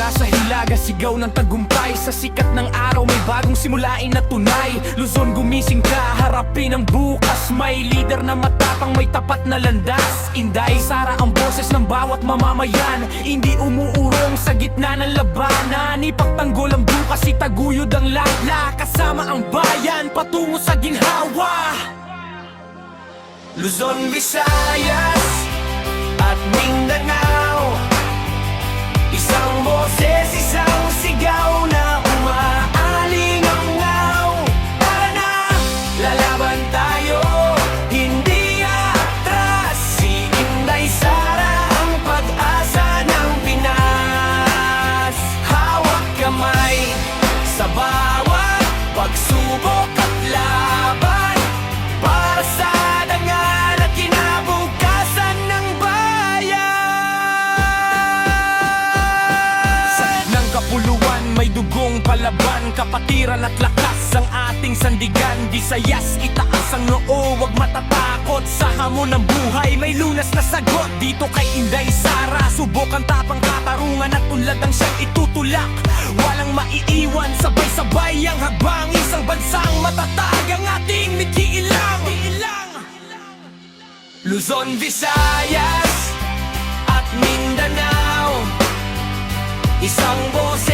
mula sa hilaga, sigaw ng tagumpay. Sa sikat ng araw may bagong simulain na tunay. Luzon, gumising ka, harapin ang bukas. May leader na matapang, may tapat na landas. Inday Sara ang boses ng bawat mamamayan. Hindi umuurong sa gitna ng labanan. Ipagtanggol ang bukas, itaguyod ang lala. Kasama ang bayan, patungo sa ginhawa. Luzon, Visayas at Mindanao, isang boses, isang sigaw na umaalingaw-ngaw. Tara na, lalaban tayo, hindi atras. Si Inday Sara ang pag-asa ng Pinas. Hawak kamay sa bawat pagsubok at laban, para sa dangal at kinabukasan ng bayan. Sa ng kapuluan may dugong palaban, kapatiran at lakas ang ating sandigan. Visayas, itaas ang noo, wag matatakot. Sa hamon ng buhay may lunas na sagot. Dito kay Inday Sara, subukan tapang katarungan at unlad ang siyang itutulak. Walang maiiwan, sabay-sabay ang habang. Isang bansang matatag ang ating mithiilang. Luzon, Visayas at Mindanao, isang boses,